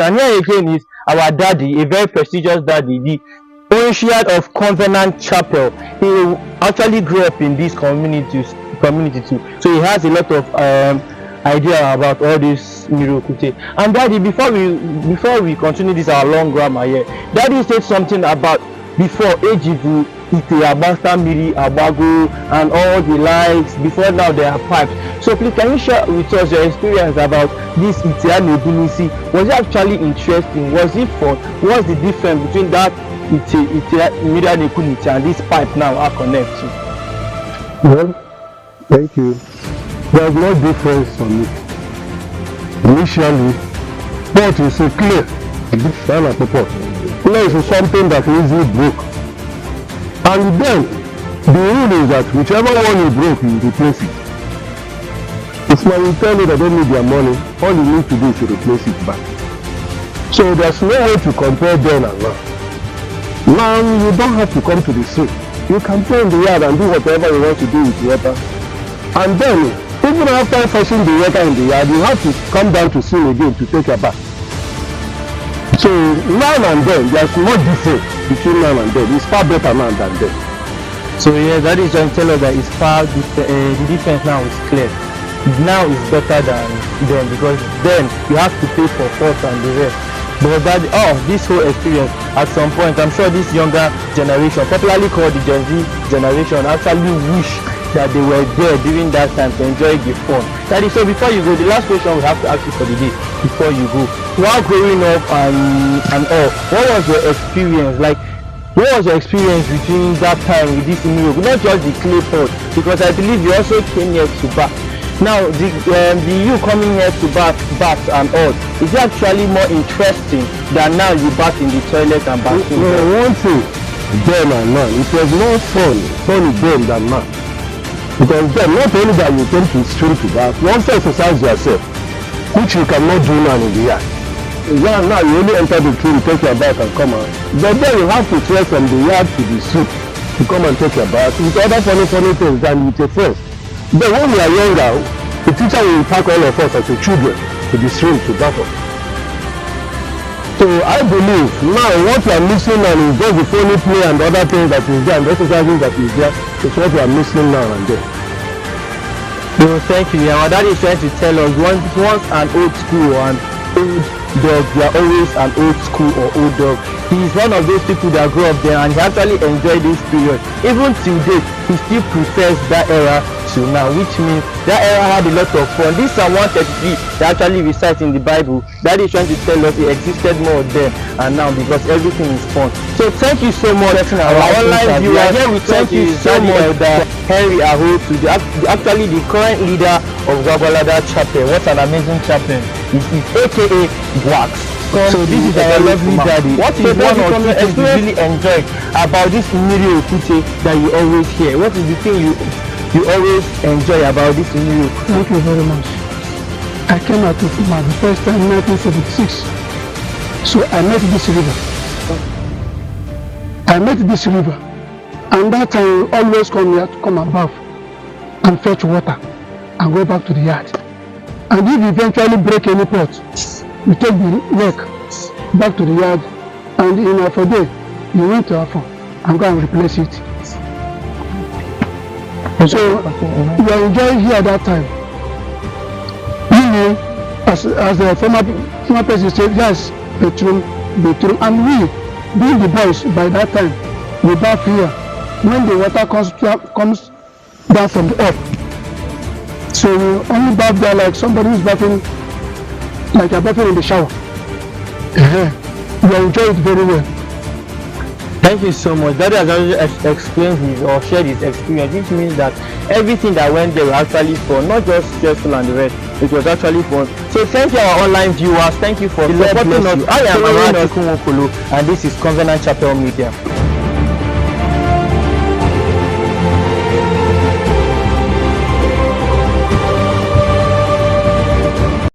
And here again is our daddy, a very prestigious daddy, the Onyeisi of Covenant Chapel. He actually grew up in this community too, so he has a lot of idea about all this Mmiri Okwute. And daddy, before we continue this our long grammar here, daddy said something about before Ejivu, Ite, Abasta, Mmiri, Abago, and all the likes. Before now there are pipes. So please, can you share with us your experience about this Ite and Ebunisi? Was it actually interesting? Was it fun? What's the difference between that Ite, Mmiri Okwute, and this pipe now are connected? Well, thank you. There's no difference for me. Initially, what is clear? Clear is something that easily broke. And then, the rule is that whichever one you broke, you replace it. If now you tell me that they don't need their money, all you need to do is to replace it back. So there's no way to compare then and now. Now you don't have to come to the street. You can play in the yard and do whatever you want to do with the water. And then, even after fetching the water in the yard, you have to come down to swim again to take a bath. So now and then, there's no difference between now and then. It's far better now than then. So yeah, that is trying to tell us that it's far the difference now is clear. Now is better than then, because then you have to pay for fault and the rest. But that this whole experience, at some point, I'm sure this younger generation, popularly called the Gen Z generation, actually wish that they were there during that time to enjoy the fun. That is, so before you go, the last question we have to ask you for the day before you go. While growing up and all, what was your experience like? What was your experience between that time with this Mmiri Okwute, not just the clay pot, because I believe you also came here to bath. Now, the you coming here to bath and all, is it actually more interesting than now you bath in the toilet and bathroom? No, one thing, then and now, it was more fun then than now. Because then, not only that you came to swim to bath, you also exercise yourself, which you cannot do now in the yard. Yeah, now you only enter the pool, take your bath and come out. But then you have to trek from the yard to the street to come and take your bath with other funny things than with your friends. Then when we are younger, the teacher will pack all of us as a children to the stream to battle. So I believe now what we are missing now is just the funny play and other things that is there and the exercises that is there is what we are missing now and then. So thank you. Our daddy is trying to tell us once an old school and old dog, they are always an old school or old dog. He is one of those people that grew up there and he actually enjoyed this period. Even till date, he still prefers that era to now, which means that era had a lot of fun. This Psalm 133 that actually recites in the Bible, that is trying to tell us it existed more then and now because everything is fun. So thank you so much, our online viewers. Here with thank you so much, Henry Aho, actually the current leader of Gwagwalada Chapel. What an amazing chapel. It is aka Wax. So this is our lovely daddy. What is one or two things you really enjoy about this Mmiri Okwute that you always hear? What is the thing you always enjoy about this Mmiri Okwute? Thank you very much. I came out to Ufuma the first time in 1976. So I met this river. And that time I always come here to come above and fetch water and go back to the yard. And if you eventually break any pot, we take the neck back to the yard, and in a day, you went to Afon and go and replace it. So we are enjoying here at that time. You know, as the former president said, yes, bedroom, and we, being the boys by that time, we bath here. When the water comes down from the up, so we only bath there like somebody who's bathing, like you're bathing in the shower. We enjoy it very well. Thank you so much. Daddy has already explained his or shared his experience, which means that everything that went there was actually fun, not just stressful and the rest. It was actually fun. So thank you, our online viewers. Thank you for supporting us. I am Anambra State, and this is Covenant Chapel Media.